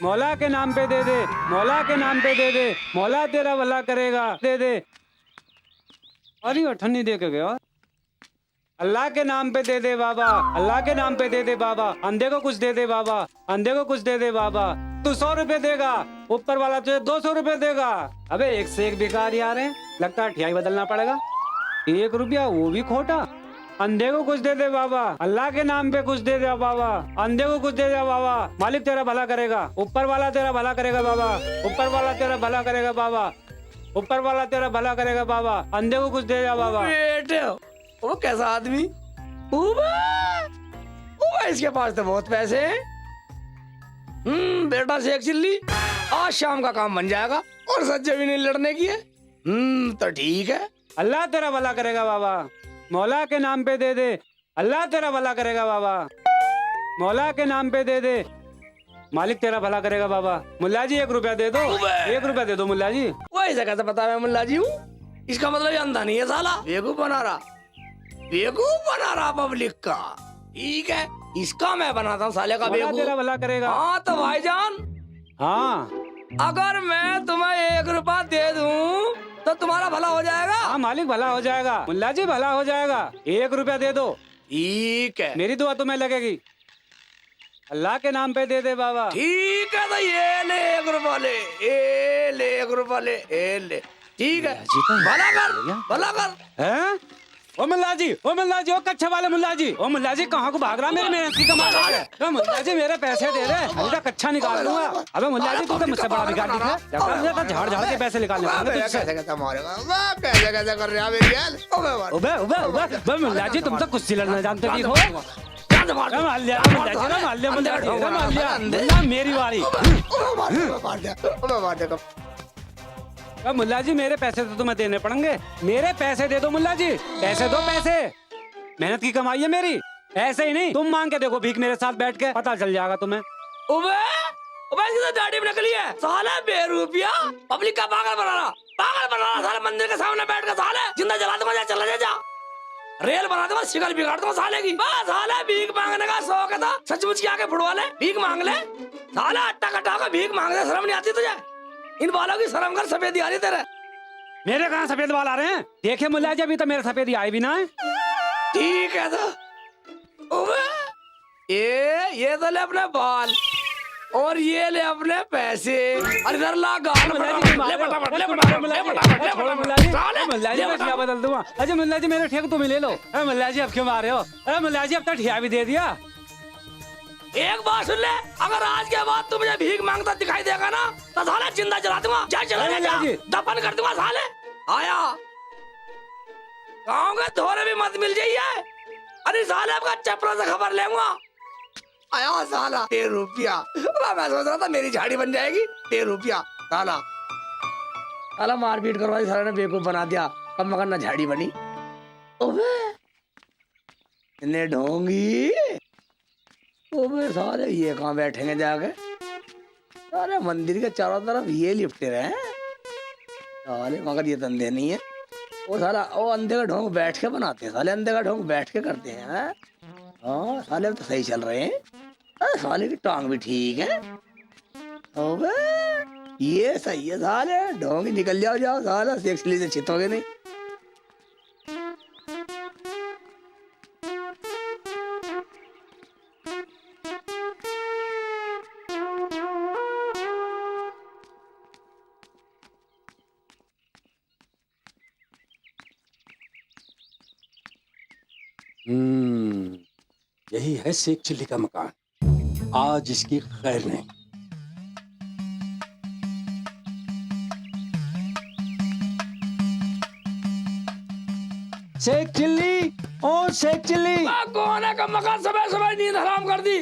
मौला के नाम पे दे दे, मौला के नाम पे दे दे, मौला तेरा भला करेगा, दे दे। अरे अठन्नी दे के गया। अल्लाह के नाम पे दे दे बाबा, अल्लाह के नाम पे दे दे बाबा, अंधे को कुछ दे दे बाबा, अंधे को कुछ दे दे बाबा। तू 100 रुपए देगा, ऊपर वाला तुझे 200 रुपए देगा। अबे एक से एक बेकार यार है, लगता है ठियाई बदलना पड़ेगा। 1 रुपया वो भी खोटा। अंधे को कुछ दे दे बाबा, अल्लाह के नाम पे कुछ दे दे बाबा, अंधे को कुछ दे दे बाबा। मालिक तेरा भला करेगा, ऊपर वाला तेरा भला करेगा बाबा, ऊपर वाला तेरा भला करेगा बाबा, ऊपर वाला तेरा भला करेगा बाबा। अंधे को कुछ दे दे बाबा। बेटे वो कैसा आदमी, उबा इसके पास तो बहुत पैसे हैं। बेटा शेख चिल्ली, आज शाम का काम बन जाएगा और सज्जे भी नहीं लड़ने की है। तो ठीक है। अल्लाह तेरा भला करेगा बाबा, मौला के नाम पे दे दे, अल्लाह तेरा भला करेगा बाबा, मौला के नाम पे दे दे। मालिक तेरा भला करेगा बाबा। मुल्ला जी 1 रुपया दे दो, 1 रुपया दे दो मुल्ला जी। वैसे कैसे पता मैं मुल्ला जी हूँ? इसका मतलब ये अंधा नहीं है साला, बेवकूफ बना रहा, बेवकूफ बना रहा पब्लिक का। ठीक है, इसका मैं बनाता हूँ साले का बेवकूफ। तेरा भला करेगा। हाँ तो भाईजान, हाँ अगर मैं तुम्हें 1 रुपया दे दूँ तो तुम्हारा भला हो जाएगा। हाँ मालिक भला हो जाएगा, मुल्ला जी भला हो जाएगा। 1 रुपया दे दो। ठीक है, मेरी दुआ तुम्हें लगेगी। अल्लाह के नाम पे दे दे बाबा। ठीक है, तो ये ले 1 रुपया ले, ये ले 1 रुपया ले, ये ले। ठीक है, भला कर, भला कर। हैं? ओ मुल्ला जी, ओ मुल्ला जी, ओ कच्चे वाले मुल्ला जी, ओ मुल्ला जी कहाँ को भाग रहा? मेरी मेहनत की कमाल है। ओ मुल्ला जी मेरे पैसे दे दे, अभी तक कच्चा निकाल दूंगा। अबे मुल्ला जी तू तो मुझसे बड़ा बिगाड़ दिखा है। झाड़ झाड़ के पैसे निकालने पड़ेंगे तुझसे। पैसे कैसे कर रहे हो मेरी यार? उबे उबे उबे मुल्ला जी तुम तो कुश्ती लड़ना जानते भी हो। मेरी बारी। मुल्ला जी मेरे पैसे तो तुम्हें देने पड़ेंगे, मेरे पैसे दे दो मुल्ला जी, पैसे दो पैसे। मेहनत की कमाई है मेरी, ऐसे ही नहीं तुम मांग के देखो भीख मेरे साथ बैठ के, पता चल जाएगा तुम्हें। उबे तो दाढ़ी में निकली है साला, बेरूपिया पब्लिक का पागल बना रहा, पागल बना रहा साले। मंदिर के सामने बैठ कर साले जिंदा जला दूंगा, चला जा रेल बना दूंगा, शिकल बिगाड़ दूंगा साले की। बस साले भीख मांगने का शौक था, सचमुच की आके फुटवा ले, भीख मांग ले साला। अट्टा कट्टा का भीख मांगने शर्म नहीं आती तुझे? इन बालों की शर्म कर, सफेदी आ रही तेरे। मेरे कहाँ सफेद बाल आ रहे हैं? देखे मुल्ला जी अभी तो मेरे सफेदी आए भी ना है। ठीक है तो ये तो ले अपने बाल और ये ले अपने पैसे। अरे इधर ला गाल बदल दूंगा। अजय मुल्ला जी मेरे ठेक तुम ले लो। अरे मुल्ला जी अब क्यों मार रहे हो? अरे मुल्ला जी अब तो ठिया भी दे दिया। एक बात सुन ले, अगर आज के बाद तू मुझे भीख मांगता दिखाई देगा ना तो साला जिंदा जला दूंगा, जा दफन कर दूंगा साले। आया गाँव के थोड़े भी मत मिल जाइए, अरे साले आपका चपरा से खबर लेऊंगा। आया साला 13 रुपया, मैं सोच रहा था मेरी झाड़ी बन जाएगी। 13 रुपया साला, साला मारपीट करवाई साला ने, बेवकूफ बना दिया। कब मगर ना झाड़ी बनी। इन्हें ढोंगी ओबे साले, ये कहाँ बैठेंगे जाके? सारे मंदिर के चारों तरफ ये लिपटे रहे हैं साले, मगर ये धंधे नहीं है। वो साला वो अंधे का ढोंग बैठ के बनाते हैं साले, अंधे का ढोंग बैठ के करते हैं। हाँ साले तो सही चल रहे हैं, साले की टांग भी ठीक है। ओबे ये सही है साले, ढोंग निकल जाओ साला, सेक्सली से चितोगे नहीं। यही है शेख चिल्ली का मकान, आज इसकी खैर नहीं। शेख चिल्ली, ओ शेख चिल्ली। कौन है? कम मकान सुबह सुबह नींद हराम कर दी।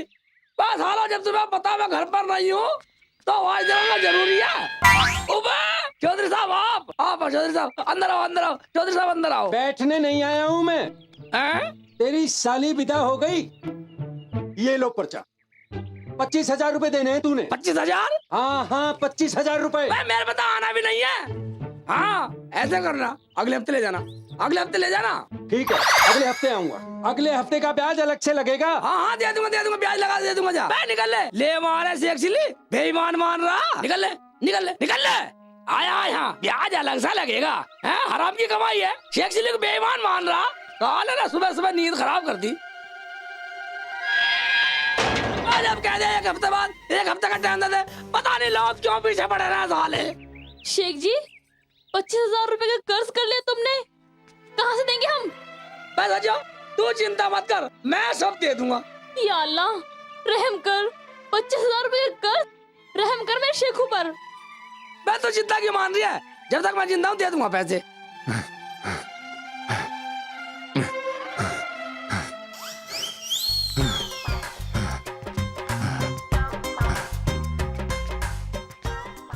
बस हालो, जब तुम्हें पता मैं घर पर नहीं हूँ तो आवाज देना जरूरी है। चौधरी साहब आप चौधरी साहब अंदर आओ, अंदर आओ चौधरी साहब, अंदर आओ। बैठने नहीं आया हूँ मैं। तेरी साली विदा हो गई, ये लो पर्चा। 25,000 रुपए देने हैं तूने। 25,000? हाँ 25,000 रुपए। मेरे पता आना भी नहीं है। हाँ ऐसे करना, अगले हफ्ते ले जाना, अगले हफ्ते ले जाना। ठीक है, अगले हफ्ते आऊंगा। अगले हफ्ते का ब्याज अलग से लगेगा। हाँ हाँ दे दूंगा, ब्याज लगा दे दूंगा। जा बे, निकल ले मारे शेख चिल्ली, बेईमान मान रहा। निकल ले आया यहाँ, ब्याज अलग सा लगेगा। है हराम की कमाई है, शेख चिल्ली को बेईमान मान रहा। साले ना सुबह सुबह नींद खराब कर दी। आज अब कह दे एक हफ्ते बाद, एक हफ्ते का टाइम दे दे, पता नहीं लोग क्यों पीछे पड़े रहे साले। शेख जी 25,000 रुपए का कर्ज कर लिया तुमने, कहाँ से देंगे हम? बस अच्छा तू चिंता मत कर, मैं सब दे दूंगा। या अल्लाह रहम कर, 25,000 रुपए का कर्ज, रहम कर मेरे शेखू पर। मैं तो चिंता क्यों मान रही है, जब तक मैं जिंदा हूँ दे दूंगा पैसे।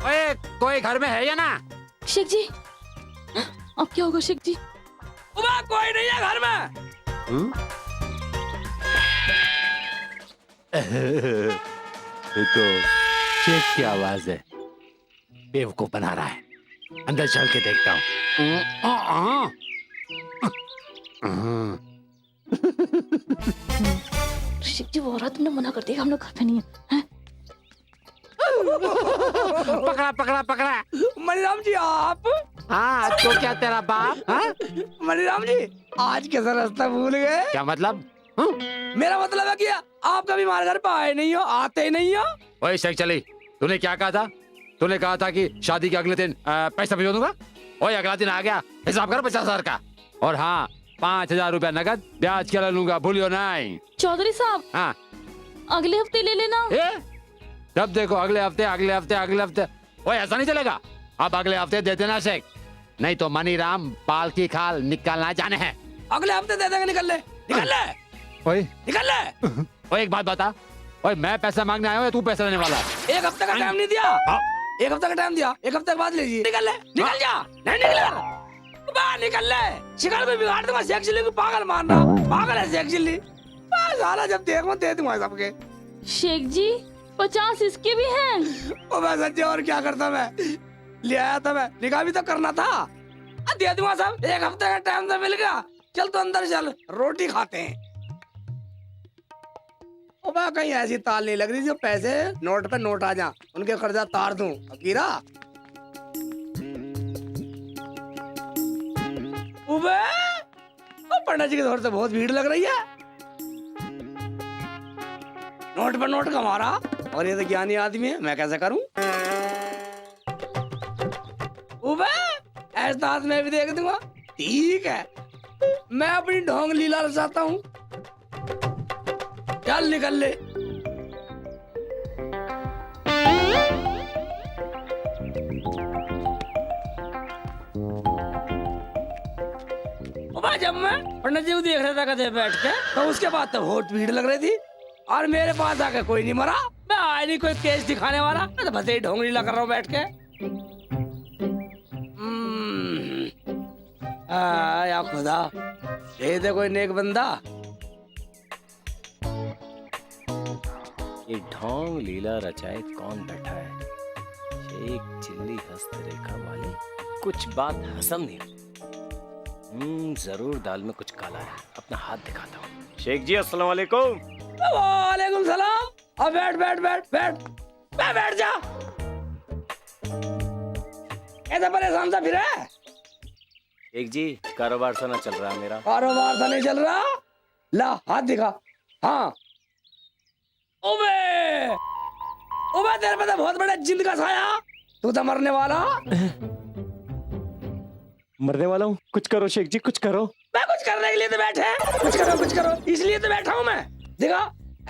ओए, कोई घर में है या ना? शेख जी अब क्या होगा शेख जी? कोई नहीं है घर में। ये तो शेख की आवाज है, बेवकूफ बना रहा है। अंदर चल के देखता हूँ। शेख जी वो औरत तुमने मना कर दिया, हम लोग घर पे नहीं है। पकड़ा। मणिराम जी आप? हाँ, तो क्या तेरा बाप? हाँ? मणिराम जी आज कैसा रास्ता भूल गए? क्या मतलब? मेरा मतलब है कि आप कभी हमारे घर पे आए नहीं हो, आते ही नहीं हो। ओए शेख चली, तूने क्या कहा था? तूने कहा था कि शादी के अगले दिन पैसा भिजवा दूंगा। ओए अगला दिन आ गया, हिसाब कर 50,000 का। और हाँ 5,000 रुपया नगद ब्याज के लूंगा, भूलियो नहीं। चौधरी साहब हाँ अगले हफ्ते ले लेना। जब देखो अगले हफ्ते। ओए ऐसा नहीं चलेगा, अब अगले हफ्ते दे देना शेख, नहीं तो मनीराम बाल की खाल निकालना जाने हैं। अगले हफ्ते दे देंगे, निकल ले। ओए निकल ले। एक बात बता, ओए मैं पैसा मांगने आया हूँ या तू पैसा देने वाला है? एक हफ्ते का टाइम नहीं दिया। एक हफ्ते का टाइम दिया, एक हफ्ते के बाद लीजिए। निकल ले, निकल जा। नहीं निकल, बाहर निकल ले। शिकार में बिगाड़ दूंगा, शेख चिल्ली को पागल मान रहा। पागल है शेख चिल्ली। साला जब देखो दे दूंगा सबके। शेख जी 50 इसके भी हैं। ओ मैं सच्चे और क्या करता, मैं ले आया था, मैं निकाह भी तो करना था। दे दूंगा सब, एक हफ्ते का टाइम तो मिल गया। चल तो अंदर चल, रोटी खाते हैं। ओ मैं कहीं ऐसी ताल नहीं लग रही जो पैसे नोट पे नोट आ जा, उनके कर्जा तार दूं। फकीरा उबे पंडित जी के दौर से बहुत भीड़ लग रही है। नोट पर नोट कमा रहा, और ये तो ज्ञानी आदमी है, मैं कैसे करूं? उबे ऐसा हाथ मैं भी देख दूंगा। ठीक है, मैं अपनी ढोंग लीला रचाता हूँ। चल निकल ले। जब मैं पंडित जी को देख रहा था कदे बैठ के, तो उसके बाद तो बहुत भीड़ लग रही थी, और मेरे पास आके कोई नहीं मरा। मैं आया नहीं कोई केस दिखाने वाला, मैं तो बस यही ढोंग लीला कर रहा हूँ बैठ के। या खुदा दे दे कोई नेक बंदा। ये ढोंग लीला रचाए कौन बैठा है? शेख चिल्ली हस्तरेखा वाली, कुछ बात हसम नहीं। जरूर दाल में कुछ काला है, अपना हाथ दिखाता हूँ। शेख जी अस्सलाम वालेकुम। वालेकुम सलाम। अब बैठ बैठ बैठ बैठ बैठ जा। ऐसा परेशान सा फिर है? शेख जी कारोबार सा ना चल रहा मेरा। कारोबार सा नहीं चल रहा? ला हाथ दिखा। हाँ ओबे तेरे पे तो बहुत बड़ा जिंद का साया, तू तो मरने वाला। मरने वाला हूँ, कुछ करो शेख जी, कुछ करो। मैं कुछ करने के लिए तो बैठे, कुछ करो इसलिए तो बैठा हूँ मैं। देखा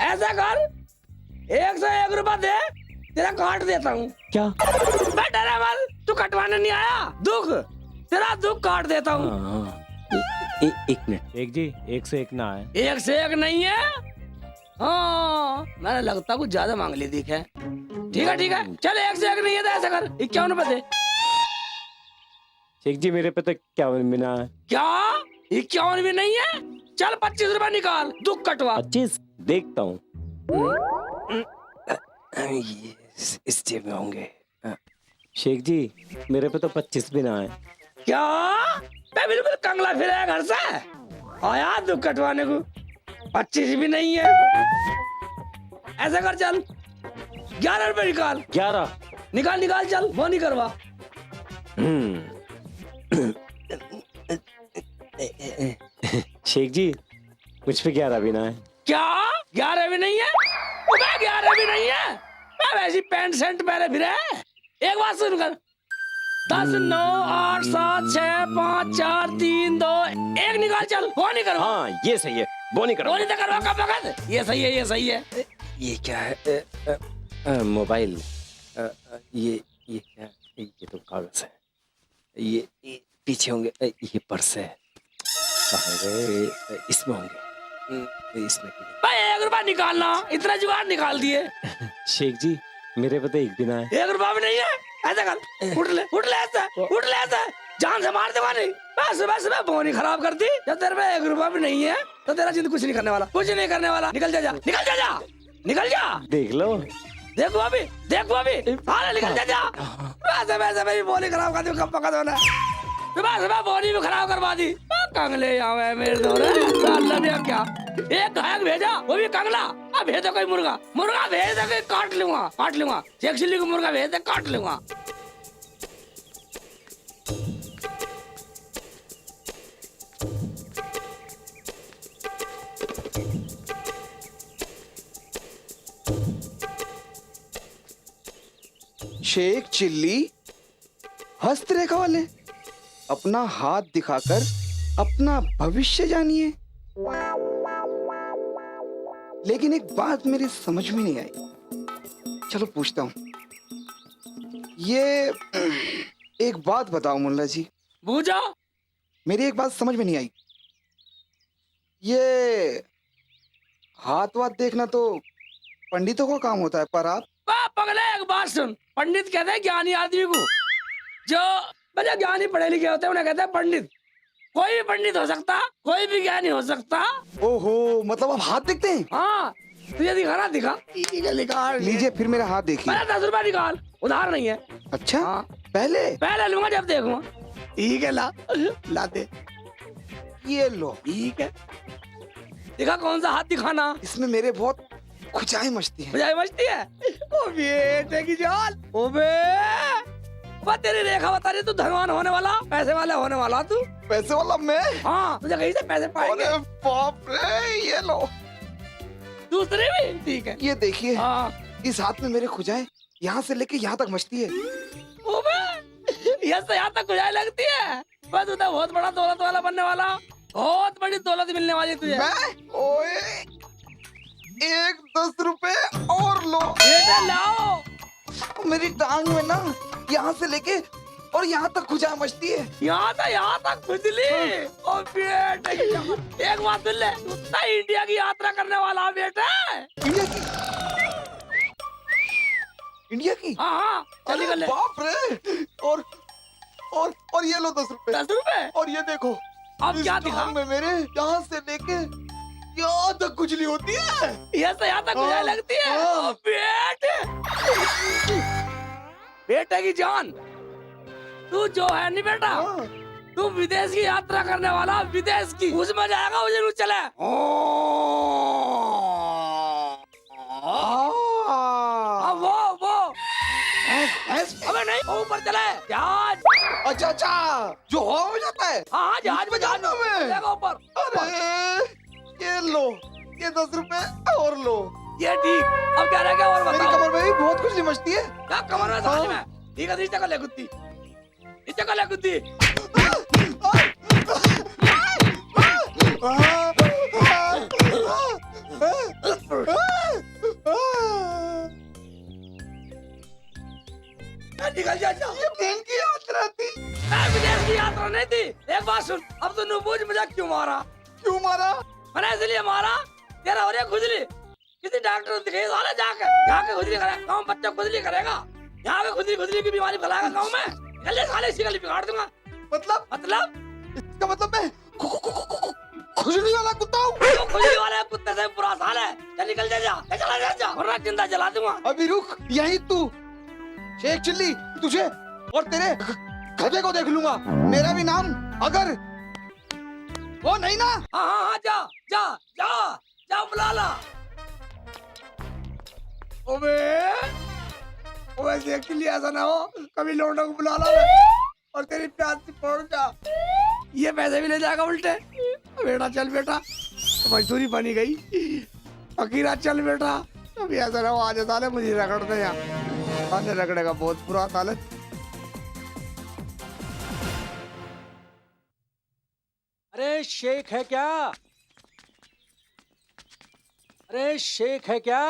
ऐसा कर, 101 रुपया दे, तेरा काट देता हूँ। क्या? बैठा रहा मत, तू कटवाने नहीं आया, दुख तेरा दुख काट देता हूँ। एक मिनट शेख जी, 101 ना है। 101 नहीं है? हाँ मैंने लगता कुछ ज्यादा मांग ली दिख है। ठीक है चल 101 नहीं है तो ऐसा कर 51 रुपए दे। शेख जी मेरे पे तो 51 भी ना है। क्या 51 भी नहीं है? चल 25 रुपए निकाल, दुख कटवा। 25 देखता हूँ। इस जेब में होंगे। शेख जी मेरे पे तो 25 भी ना है। क्या मैं बिल्कुल कंगला फिरा घर से आया दुख कटवाने को, 25 भी नहीं है। ऐसा कर चल 11 रुपए निकाल 11। निकाल निकाल चल, वो नहीं करवा। शेख जी मुझ पे 11 भी ना है। क्या 11 भी नहीं है? मैं 11 भी नहीं है, मैं वैसी पैंट शर्ट पहने फिरे। एक बात सुन कर, 10 9 8 7 6 5 4 3 2 1 निकाल चल, वो नहीं करवा। हाँ ये सही है, वो नहीं वो करो। नहीं तो करवा कब वक्त। ये सही है, ये सही है। ये क्या है? मोबाइल। ये क्या? ये तो कागज है। ये पीछे होंगे। ये पर्स है। कहाँ गए? इसमें होंगे। इसमें क्यों? भाई 1 रुपया निकालना, इतना जुगाड़ निकाल दिए। शेख जी मेरे पे तो 1 भी ना है। 1 रुपया भी नहीं है। ऐसा कर, उठ ले ऐसा, उठ ले ऐसा, जान से मार देगा नहीं। मैं सुबह बोनी खराब कर दी। जब तेरे पे 1 रुपया भी नहीं है तो तेरा जिंदगी कुछ नहीं करने वाला, कुछ नहीं करने वाला। निकल जा, निकल जा, निकल जा। देख लो। देखो अभी सारे निकल जा। वैसे मेरी बोनी खराब कर दी, कब पका दो ना। सुबह बोनी भी खराब करवा दी। कंगले यहाँ मेरे दो अल्लाह ने क्या एक गायक भेजा, वो भी कंगला। अब भेज दो कोई मुर्गा भेज दो, काट लूंगा। शेख चिल्ली को मुर्गा भेज दे, काट लूंगा। शेख चिल्ली हस्तरेखा वाले अपना हाथ दिखाकर अपना भविष्य जानिए। लेकिन एक बात मेरी समझ में नहीं आई, चलो पूछता हूँ। ये एक बात बताओ मुल्ला जी, बूझा मेरी एक बात समझ में नहीं आई। ये हाथ वाथ देखना तो पंडितों का काम होता है, पर आप पगले एक बात सुन, पंडित कहते हैं ज्ञानी आदमी को, जो मतलब ज्ञानी पढ़े लिखे होते हैं उन्हें कहते हैं पंडित। कोई भी पंडित हो सकता, कोई भी ज्ञानी हो सकता। ओहो, मतलब आप हाथ देखते हैं? हाँ तुझे दिखा, निकाल लीजिए फिर मेरा हाथ देखिए। 10 रुपया निकाल, उधार नहीं है। अच्छा हाँ। पहले लूंगा जब देखूंगा। ठीक है, ला दे। ये लो। ठीक है, दिखा कौन सा हाथ दिखाना। इसमें मेरे बहुत खुचाई मचती है। खुचाई मचती है? ओ बेटे की जान, ओ बे वो तेरी रेखा बता रही, तू धनवान होने वाला, पैसे वाला होने वाला तू। पैसे वाला मैं? हाँ, तुझे कहीं से पैसे पाएंगे। अरे बाप रे, ये लो। दूसरी भी ठीक है। ये देखिए, हाँ। इस हाथ में मेरे खुजाएं यहाँ से लेके यहाँ तक मचती है। ओ बे यहाँ से यहाँ तक खुजाई लगती है। बस तू तो बहुत बड़ा दौलत वाला बनने वाला, बहुत बड़ी दौलत मिलने वाली तुझे। मैं? ओए, 10 रुपए और लो। बेटा लाओ। मेरी टांग में ना यहाँ से लेके और यहाँ तक खुजाएं मचती है। यहाँ तक खुजली। ओ बेटे की जान, एक बात सुन ले, तू तो इंडिया की यात्रा करने वाला बेटा। इंडिया की? हाँ चल निकल ले। बाप रे, और ये लो 10 रुपए। 10 रुपए? और ये देखो, अब क्या इस दिखा? टांग में मेरे यहाँ से लेके यहाँ तक खुजली होती है। यहाँ से यहाँ तक खुजाई लगती है। ओ बेटे, बेटे की जान, तू जो है नहीं बेटा, तू विदेश की यात्रा करने वाला, विदेश की, उसमें जाएगा, वो जरूर चले। अब वो अबे नहीं, वो ऊपर चले जहाज। अच्छा, जो हवा में जाता है। हाँ जहाज में जाना मैं। जाएगा ऊपर। अरे ये लो, ये 10 रुपए और लो। ये ठीक। अब क्या रह गया और मेरी बताओ। कमर में भी बहुत खुजली मचती है। क्या कमर में समझ में? ठीक है, नीचे कर ले कुत्ती, नीचे कर ले कुत्ती। निकल जा। ये प्लेन की यात्रा थी। विदेश की यात्रा नहीं थी। एक बात सुन, अब तूने बूझ मुझे क्यों मारा? क्यों मारा? मैंने इसलिए मारा, तेरा हो रही खुजली, किसी डॉक्टर दिखे साले जाके खुजली करेगा। गाँव बच्चा खुजली करेगा, यहाँ पे खुजली की बीमारी फैलाएगा गाँव में। चल साले इसी गली बिगाड़ दूंगा। मतलब इसका मतलब मैं खुजली वाला कुत्ता हूँ। तो खुजली वाला कुत्ते से बुरा हाल है। चल निकल जा, वरना जिंदा जला दूंगा। अभी रुक, यहीं तू। शेख चिल्ली, तुझे और तेरे गधे को देख लूंगा। मेरा भी नाम अगर वो नहीं ना। हाँ हाँ हाँ, जा जा जा जा, बुला ला। ओबे ओबे, देख के लिए ऐसा ना हो कभी लौंडा को बुला ला और तेरी प्यास से पड़ जा। ये पैसे भी ले जाएगा उल्टे। बेटा चल बेटा, मजदूरी बनी गई। फकीरा चल बेटा, अभी ऐसा ना हो आज साले मुझे रगड़ दे यहाँ। साले रगड़े का बहुत बुरा हाल है। अरे शेख है क्या? अरे शेख है क्या?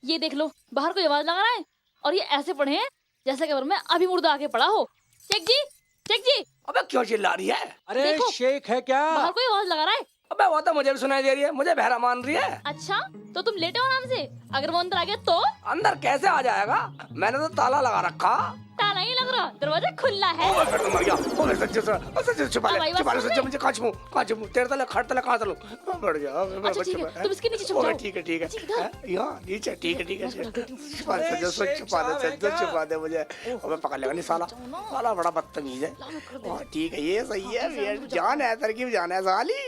ये देख लो, बाहर कोई आवाज लगा रहा है और ये ऐसे पढ़े हैं जैसे कबर में अभी मुर्दा आके पड़ा हो। शेख जी, शेख जी। अबे क्यों चिल्ला रही है? अरे देखो, शेख है क्या? बाहर कोई आवाज लगा रहा है। अबे वो तो मुझे भी सुनाई दे रही है, मुझे बहरा मान रही है। अच्छा, तो तुम लेटे हो आराम से। अगर वो अंदर आ गया तो? अंदर कैसे आ जाएगा? मैंने तो ताला लगा रखा। ताला ही लग रहा, दरवाजा खुला है। ओए फिर तो मर गया। ओए सच्चे से छुपा अब ले, आई छुपा ले बात सच्चे, मुझे कहाँ छुपूं तेरे तले खट तले कहाँ चलूं? मर गया। अच्छा ठीक है, तुम इसके नीचे छुप जाओ। ठीक है ठीक जी, है। इधर। हैं? यहाँ नीचे ठीक है ठीक है। बस बस बस। छुपा ले सच्चे, शेख छुपा दे साहब है सच्चे, क्या? छुपा दे मुझे। अबे पकड़ लेगा नहीं साला, साला बड़ा बदतमीज है। हाँ, ठीक है, ये सही है। ये जान है, तरकीब जान है साली।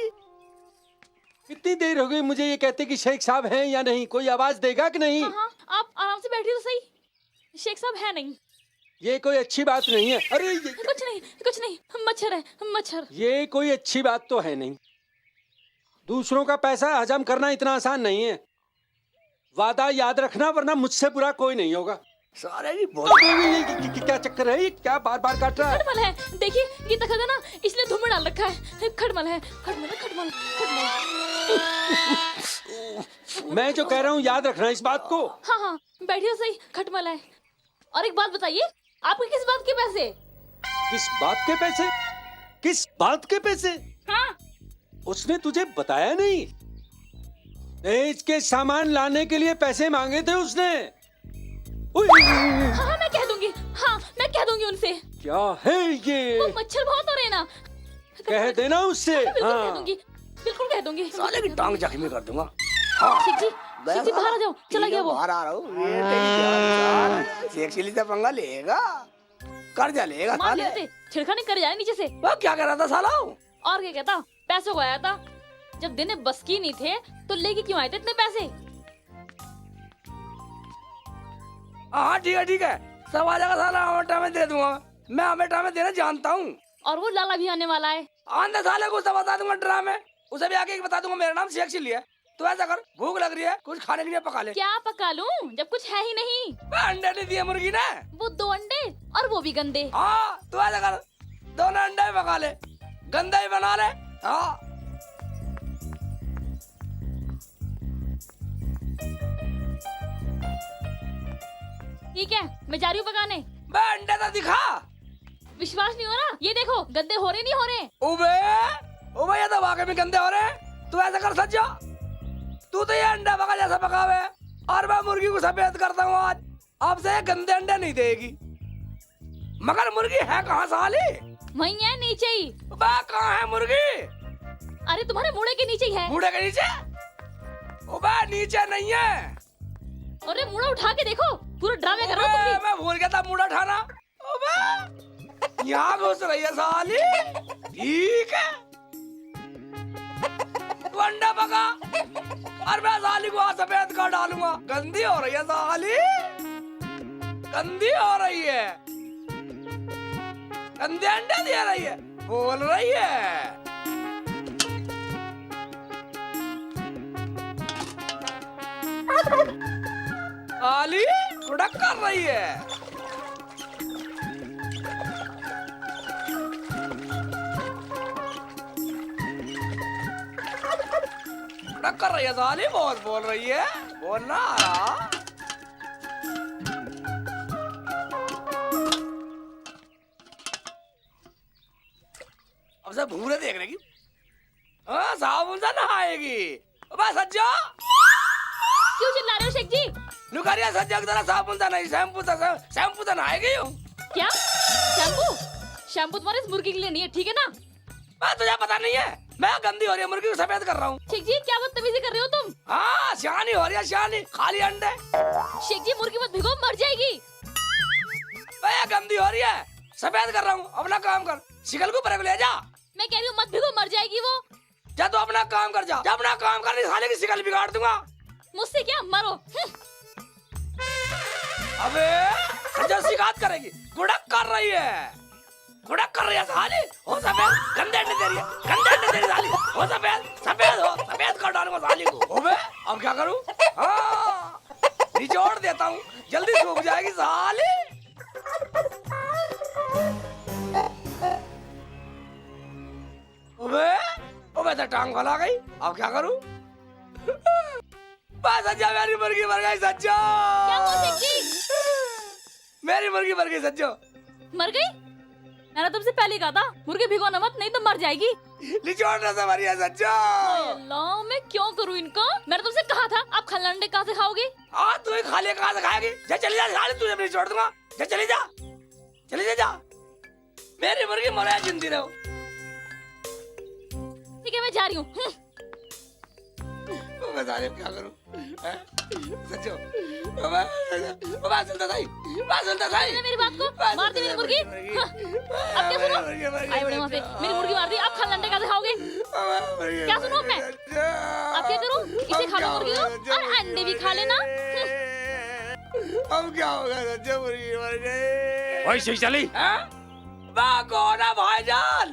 कितनी देर हो गई मुझे ये कहते कि शेख साहब हैं या नहीं? कोई आवाज देगा कि नहीं? हाँ हाँ, आप आराम से बैठिए तो सही। शेख साहब है नहीं। ये कोई अच्छी बात नहीं है। अरे कुछ नहीं, मच्छर है, मच्छर। ये कोई अच्छी बात तो है नहीं। दूसरों का पैसा हजम करना इतना आसान नहीं है। वादा याद रखना, वरना मुझसे बुरा कोई नहीं होगा। सारे जी बहुत ये क्या चक्कर है? ये क्या बार बार काट रहा है? खटमल है, देखिए ये तखत है ना, इसलिए धूम में डाल रखा है। खटमल है, खटमल है, खटमल खटमल। मैं जो कह रहा हूँ याद रखना इस बात को। हाँ हाँ, बैठिए तो सही, खटमल है। और एक बात बताइए, आपके किस बात के पैसे? किस बात के पैसे? किस बात के पैसे? हाँ, उसने तुझे बताया नहीं? दहेज के सामान लाने के लिए पैसे मांगे थे उसने। हाँ हाँ, मैं कह दूंगी। हाँ, मैं कह दूंगी उनसे। क्या है वो ये? मच्छर बहुत हो रहे हैं ना। कह देना उससे। बिल्कुल कह हाँ। दूंगी, बिल्कुल कह दूंगी। साले की टांग जख्मी कर दूंगा। शेख जी, शेख जी बाहर आ जाओ, चला गया वो। बाहर आ रहा हूँ। सेक्सी से पंगा लेगा, कर्जा लेगा मान साले। लेते, छिड़खानी कर जाए नीचे से। वो क्या कर रहा था साला? और क्या कहता, पैसों को आया था। जब देने बस की नहीं थे तो लेके क्यों आए थे इतने पैसे? हाँ ठीक है, सब आ जाएगा साला। अमेठा में दे दूंगा मैं, अमेठा में देना जानता हूँ। और वो लाला भी आने वाला है। आंधे साले को सब बता दूंगा ड्रामे, उसे भी आके बता दूंगा मेरा नाम शेख चिल्ली है। तो ऐसा कर, भूख लग रही है, कुछ खाने के लिए पका ले। क्या पका लूं जब कुछ है ही नहीं? अंडे नहीं दिए मुर्गी ने। वो 2 अंडे और वो भी गंदे। हाँ, तो ऐसा कर, दोनों अंडे भी पका ले, गंदा ही बना ले। हाँ ठीक है, मैं जा रही हूँ पकाने। बे अंडे तो दिखा। विश्वास नहीं हो रहा? ये देखो, गंदे हो रहे नहीं हो रहे। उबे ये तो वाकई में गंदे हो रहे हैं। तू ऐसा कर सज्जा, तू तो ये अंडा पका जैसा पकावे, और मैं मुर्गी को सफेद करता हूँ आज। अब से गंदे अंडे नहीं देगी। मगर मुर्गी है कहाँ साली? वहीं है, नीचे ही। बे कहाँ है मुर्गी? अरे तुम्हारे मुड़े के नीचे ही है। मुड़े के नीचे? उबे नीचे नहीं है। अरे मुड़ा उठा के देखो, पूरा ड्रामे कर रहा हो तुम भी। मैं भूल गया था मुड़ा उठाना। उबे यहाँ घुस रही है साली। ठीक है, तू अंडा पका और मैं साली को आज सफेद कर डालूंगा। गंदी हो रही है साली, गंदी हो रही है, गंदे अंडे दे रही है, बोल रही है। साली उड़क कर रही है। उड़क कर रही है साली, बहुत बोल रही है, बोलना आ रहा। अब से भूरे देख रही। हाँ, साबुन से नहाएगी। अबे सज्जा, क्यों चिल्ला रहे हो शेख जी? नुकारिया सज्जा की तरह साबुन से नहीं, शैम्पू से नहाएगी हूँ। क्या शैम्पू? शैम्पू तुम्हारे इस मुर्गी के लिए नहीं है, ठीक है ना? मैं तुझे पता नहीं है, मैं गंदी हो रही है मुर्गी को सफेद कर रहा हूँ। शेख जी क्या बदतमीजी कर रहे हो तुम? हाँ, शानी हो रही है, शानी, खाली अंडे। शेख जी मुर्गी मत भिगो, मर जाएगी। मैं गंदी हो रही है, सफेद कर रहा हूँ, अपना काम कर। शिकल को ऊपर ले जा। मैं कह रही हूँ मत भिगो, मर जाएगी वो। जा तो अपना काम कर, जा अपना काम कर, नहीं साले की शिकल बिगाड़ दूंगा। मुझसे क्या, मरो। अबे जो शिकायत करेगी, गुड़क कर रही है, गुड़क कर रही है साली। हो सफेद, गंदे अंडे दे रही है, गंदे अंडे दे रही है साली। हो सफेद, सफेद हो, सफेद कर डालूंगा साली को। अबे अब क्या करूं? हाँ, निचोड़ देता हूँ, जल्दी सूख जाएगी साली। अबे अबे तो टांग फैला गई, अब क्या करूं? बस सच्चा, मेरी मुर्गी मर गई सच्चा। क्या हुआ शेख जी? मेरी मुर्गी मर गई सच्चो। मर गई? मैंने तुमसे पहले कहा था मुर्गी भिगोना मत, नहीं तो मर जाएगी। निचोड़ने से मरी है सच्चो। अल्लाह, मैं क्यों करूं इनको? मैंने तुमसे कहा था आप खल्ला अंडे कहाँ से खाओगे? हाँ तू ही खा ले, कहाँ से खाएगी? जा चली जा साले, तुझे नहीं छोड़ दूंगा। जा चली जा, चली जा, जा। मेरी मुर्गी मरे जिंदी रहो। ठीक है मैं जा रही हूँ। मैं साले क्या करूं? सच्चो सुनता था, मेरी बात को मार दी मेरी मुर्गी। हाँ, अब क्या सुनो? आए बड़े वहाँ से मेरी मुर्गी मार दी, आप खल्ला अंडे कहाँ से खाओगे? क्या सुनो मैं? अब क्या करूँ? इसे खा लो मुर्गी को और अंडे भी खा लेना। अब क्या होगा सच्चो? मुर्गी मर गई। वही सही चली। कौन है भाईजान?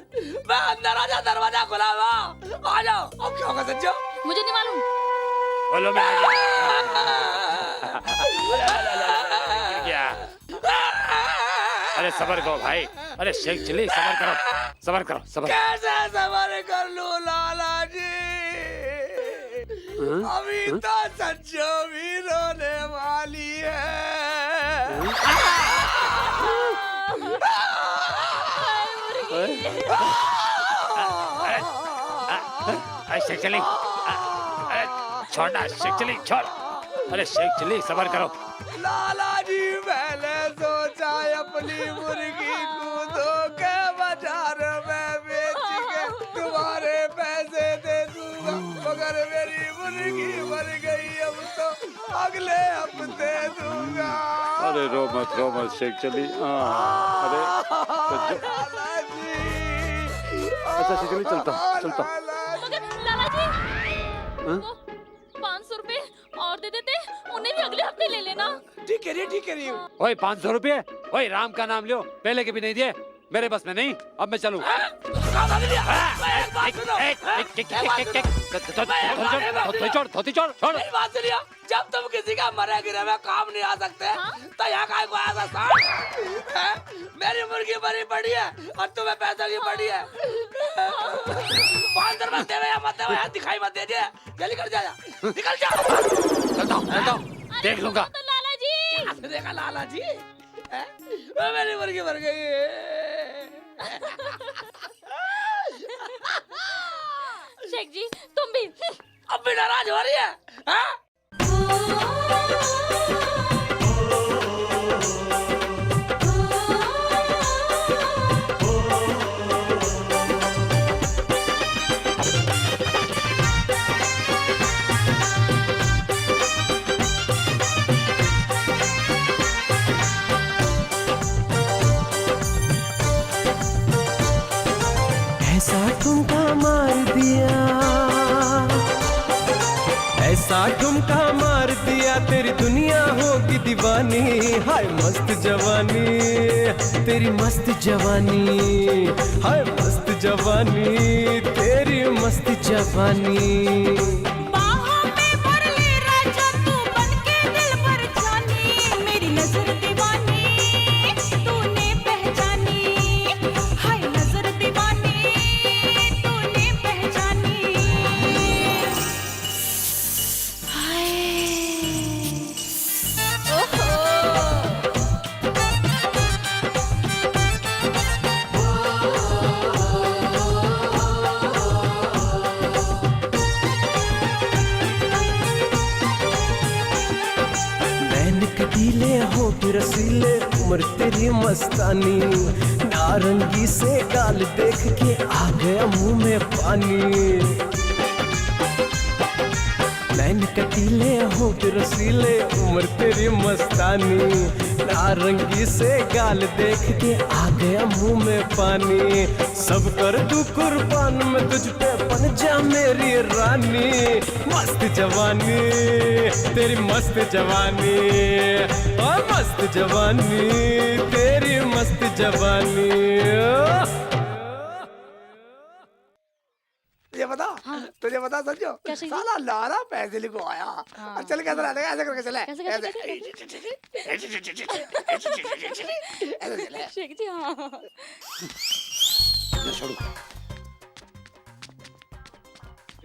मैं अंदर आ जा, दरवाजा खुला हुआ, आ जाओ। अब क्या होगा सच्चो? मुझे नहीं मालूम। बोलो मैं क्या? अरे सबर करो भाई, अरे शेख चिली सबर करो, सबर करो, सबर। कैसे सबर कर लूं लाला जी? अभी तो सच्चो भी रोने वाली है। अरे शेख चिली, अरे छोड़ना शेख चिली, छोड़। अरे शेख चिली सबर करो। लाला जी मैंने सोचा अपनी मुर्गी को धोखे बाजार में बेच के तुम्हारे पैसे दे दूंगा, मगर मेरी मुर्गी मर गई, अब तो अगले हफ्ते दूंगा। अरे रो मत शेख चिली। अरे लाला जी, अच्छा शेख चिली, चलता मगर लाला जी, वो 500 रुपए और दे देते, उन्हें भी अगले हफ्ते ले लेना। ठीक है रही हूँ। ओए 500 रुपये, ओए राम का नाम लो, पहले के भी नहीं दिए, मेरे बस में नहीं, अब मैं चलूं। छोड़। मेरी बात सुनिए, जब तुम किसी का मरे गिरे में काम नहीं आ सकते, तो यहाँ का कोई ऐसा साथ? मेरी मुर्गी मरी पड़ी है और तुम्हें पैसों की पड़ी है। 500 रुपए देवे या मत देवे, दिखाई मत दीजिए, जल्दी कर जाया, निकल जा। चलता हूँ, देख लूंगा। तो लाला जी, देखा लाला जी, मेरी मुर्गी मर गई। शेख जी तुम भी अब भी नाराज हो रही है, हाँ? ऐसा ठुमका मार दिया, ऐसा ठुमका मार दिया, तेरी दुनिया होगी दीवानी। हाय मस्त जवानी, तेरी मस्त जवानी, हाय मस्त जवानी, तेरी मस्त जवानी। कटीले होठ रसीले, उम्र तेरी मस्तानी, नारंगी से गाल देख के आ गया मुंह में पानी। नैन कटीले होठ रसीले, उम्र तेरी मस्तानी, नारंगी से गाल देख के आ गया मुंह में पानी। सब कर तू कुर्बान मैं तुझ पे बन जा मेरी रानी। मस्त जवानी तेरी मस्त जवानी, और मस्त जवानी तेरी मस्त जवानी। तुझे बता सच्चो, क्या चाहिए? साला लारा पैसे लेको आया। हाँ। चल कैसे रहने ऐसे करके चले। कैसे शेख जी हाँ ये छोड़ो,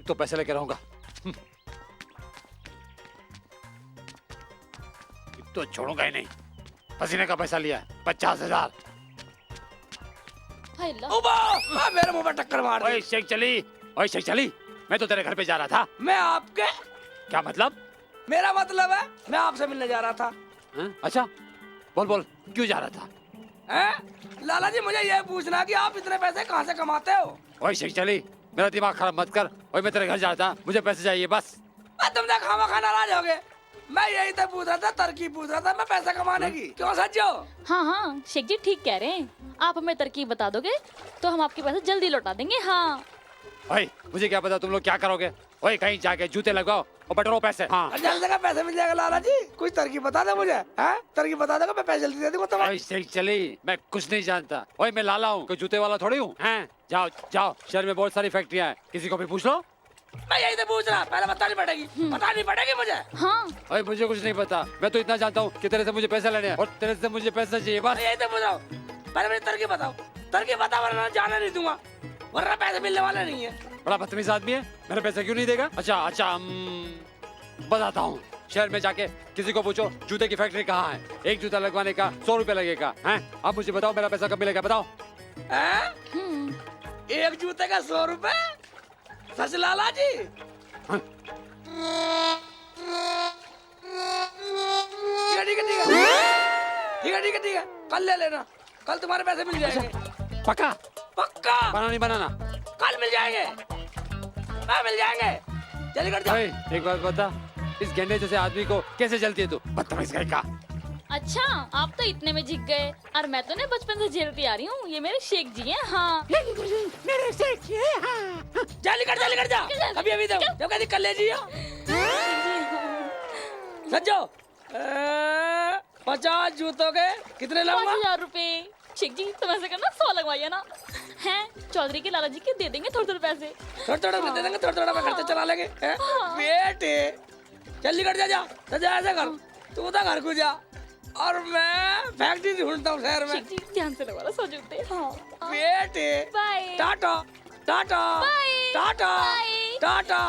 तो पैसे लेके रहूंगा। तो छोड़ूंगा ही नहीं। पसीने का पैसा लिया है 50,000। हाय अल्लाह। उबा मेरे मुंह पे टक्कर मार दी। ओए शेख चली, ओए शेख चली, मैं तो तेरे घर पे जा रहा था। मैं आपके, क्या मतलब? मेरा मतलब है मैं आपसे मिलने जा रहा था। हाँ? अच्छा बोल बोल, क्यों जा रहा था? हैं? लाला जी मुझे ये पूछना कि आप इतने पैसे कहाँ से कमाते हो? ओए शेख चली, मेरा दिमाग खराब मत कर। ओए मैं तेरे घर जा रहा था, मुझे पैसे चाहिए बस। तुम तो खामा खा नाराज हो गए। मैं यही तो पूछ रहा था, तरकीब पूछ रहा था मैं पैसा कमाने की। क्यों सच्चो? हाँ हाँ शेख जी ठीक कह रहे हैं। आप हमें तरकीब बता दोगे तो हम आपके पैसे जल्दी लौटा देंगे। हाँ ओए मुझे क्या पता तुम लोग क्या करोगे। ओए कहीं जाके जूते लगाओ और बटोरो पैसे। हाँ जल्दी का पैसे मिल जाएगा लाला जी। कुछ तरकीब बता दे मुझे। हैं? तरकीब बता देगा मैं पैसे जल्दी दे दूंगा तुम्हें। ओए शेख चली, मैं कुछ नहीं जानता। ओए मैं लाला हूँ, कोई जूते वाला थोड़ी हूँ। हैं? जाओ जाओ, शहर में बहुत सारी फैक्ट्रियाँ हैं, किसी को भी पूछ लो। मैं यही तो पूछ रहा, पहले बतानी पड़ेगी मुझे। हाँ ओए मुझे कुछ नहीं पता, मैं तो इतना जानता हूँ कि तेरे से मुझे पैसे लेने हैं और तेरे से मुझे पैसे चाहिए बस। मैं यही तो पूछ रहा हूँ, पहले मुझे तरकीब बताओ। तरकीब बता वरना जाने नहीं दूंगा, वरना पैसे मिलने वाले नहीं है। बड़ा बदतमीज आदमी है, मेरे पैसे क्यों नहीं देगा? अच्छा अच्छा बताता हूँ। शहर में जाके किसी को पूछो जूते की फैक्ट्री कहाँ है। एक जूता लगवाने का 100 रुपए लगेगा। हैं? अब मुझे बताओ मेरा पैसा कब मिलेगा, बताओ। एक जूते का 100 रुपए? सच लाला जी? हाँ? ठीक है, कल ले लेना। कल तुम्हारे पैसे मिल जाएंगे। पक्का? पक्का बनाना नहीं बनाना? कल मिल जाएंगे, मिल जाएंगे। जल्दी कर ओए एक बात बता, इस गेंडे जैसे आदमी को कैसे जलती है तू? बदतमीज कहीं का। अच्छा आप तो इतने में झिक गए और मैं तो ना बचपन से झेलती आ रही हूँ। ये मेरे शेख जी हैं। हाँ मेरे से जल्दी कर जा। अभी दो, जब कहती कल ले जियो। सच्चो 50 जूतों के कितने लाऊंगा? 5,000 रुपए। शेख जी तुम ऐसे करना 100 लगवाइए ना। हैं चौधरी के लाला जी के दे देंगे थोड़े थोड़े पैसे। थोड़ा दे देंगे, थोड़ा मैं खर्चा चला लेंगे। बेटे जल्दी कर जा ऐसा कर, तू तो घर को जा और मैं फैक्ट्री ढूंढता हूँ शहर में। शेख जी ध्यान से लगवा सो जूते। हाँ बेटे bye tata tata bye tata bye Tata.